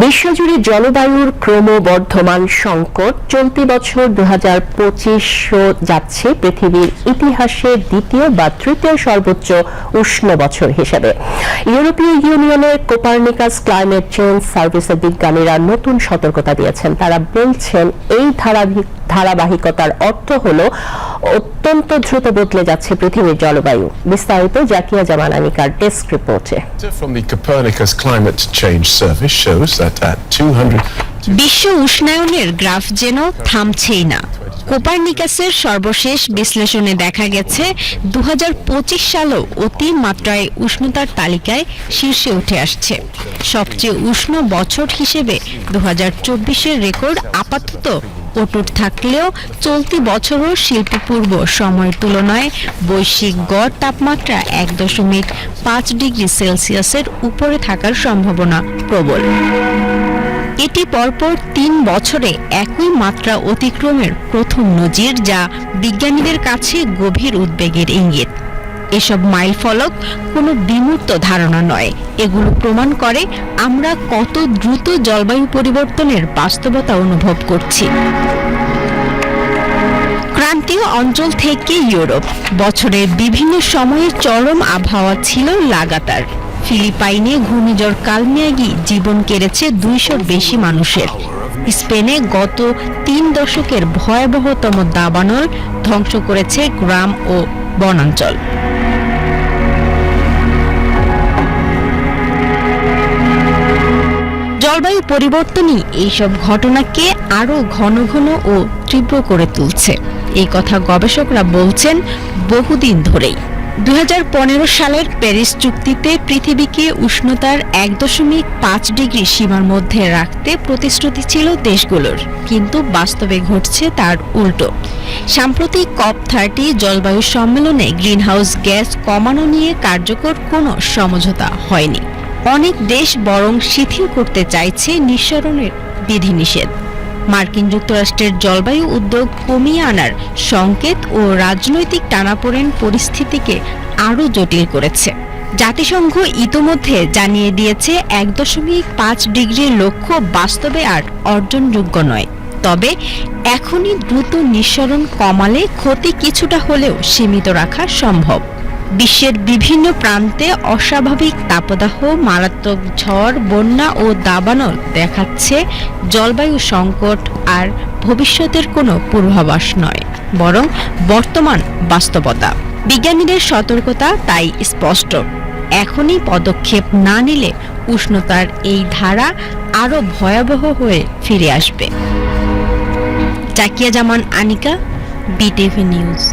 বিশ্বজুড়ে জলবায়ুর ক্রমবর্ধমান সংকট চলতি বছর 2025 যাচ্ছে পৃথিবীর ইতিহাসে দ্বিতীয় বা তৃতীয় সর্বোচ্চ উষ্ণ বছর হিসেবে। ইউরোপীয় ইউনিয়নের কোপারনিকাস ক্লাইমেট চেঞ্জ সার্ভিসের বিজ্ঞানীরা নতুন সতর্কতা দিয়েছেন। তারা বলছেন এই ধারাবাহিকতার অর্থ হলো অত্যন্ত দ্রুত বদলে যাচ্ছে পৃথিবীর জলবায়ু। বিস্তারিত জাকিয়া জামান আনিকার ডেস্ক রিপোর্টে। From the Copernicus Climate Change Service shows that at 200 বিশ্ব উষ্ণায়নের গ্রাফ যেন থামছেই না। কোপারনিকাসের সর্বশেষ বিশ্লেষণে দেখা গেছে 2025 সালও অতিমাত্রায় উষ্ণতার তালিকায় শীর্ষে উঠে আসছে। সবচেয়ে উষ্ণ বছর হিসেবে 2024-এর রেকর্ড আপাতত অটুট থাকলেও চলতি বছরও শিল্পপূর্ব সময়ের তুলনায় বৈশ্বিক গড় তাপমাত্রা 1.5 ডিগ্রি সেলসিয়াসের উপরে থাকার সম্ভাবনা প্রবল। এটি পরপর 3 বছরে একই মাত্রা অতিক্রমের প্রথম নজির, যা বিজ্ঞানীদের কাছে গভীর উদ্বেগের ইঙ্গিত। এসব মাইলফলক কোনো বিমূর্ত ধারণা নয়, এগুলো প্রমাণ করে আমরা কত দ্রুত জলবায়ু পরিবর্তনের বাস্তবতা অনুভব করছি। ক্রান্তীয় অঞ্চল থেকে ইউরোপ, বছরের বিভিন্ন সময়ে চরম আবহাওয়া ছিল লাগাতার। ফিলিপাইনে ঘূর্ণিঝড় কালমেয়াগি জীবন কেড়েছে 200-র বেশি মানুষের। স্পেনে গত 3 দশকের ভয়াবহতম দাবানল ধ্বংস করেছে গ্রাম ও বনাঞ্চল। জলবায়ু পরিবর্তনই এইসব ঘটনাকে আরো ঘন ঘন ও তীব্র করে তুলছে, এই কথা গবেষকরা বলছেন বহুদিন ধরেই। 2015 সালের প্যারিস চুক্তিতে পৃথিবীকে উষ্ণতার 1.5 ডিগ্রি সীমার মধ্যে রাখতে প্রতিশ্রুতি ছিল দেশগুলোর, কিন্তু বাস্তবে ঘটছে তার উল্টো। সাম্প্রতিক COP30 জলবায়ু সম্মেলনে গ্রিনহাউস গ্যাস কমানো নিয়ে কার্যকর কোনো সমঝোতা হয়নি। অনেক দেশ বরং শিথিল করতে চাইছে নিঃসরণের বিধিনিষেধ। মার্কিন যুক্তরাষ্ট্রের জলবায়ু উদ্যোগ কমিয়ে আনার সংকেত ও রাজনৈতিক টানাপোড়েন পরিস্থিতিকে আরও জটিল করেছে। জাতিসংঘ ইতোমধ্যে জানিয়ে দিয়েছে 1.5 ডিগ্রির লক্ষ্য বাস্তবে আর অর্জনযোগ্য নয়। তবে এখনই দ্রুত নিঃসরণ কমালে ক্ষতি কিছুটা হলেও সীমিত রাখা সম্ভব। বিশ্বের বিভিন্ন প্রান্তে অস্বাভাবিক তাপদাহ, মারাত্মক ঝড়, বন্যা ও দাবানল দেখাচ্ছে জলবায়ু সংকট আর ভবিষ্যতের কোনো পূর্বাভাস নয়, বরং বর্তমান বাস্তবতা। বিজ্ঞানীদের সতর্কতা তাই স্পষ্ট, এখনই পদক্ষেপ না নিলে উষ্ণতার এই ধারা আরও ভয়াবহ হয়ে ফিরে আসবে। জাকিয়া জামান আনিকা, BTV নিউজ।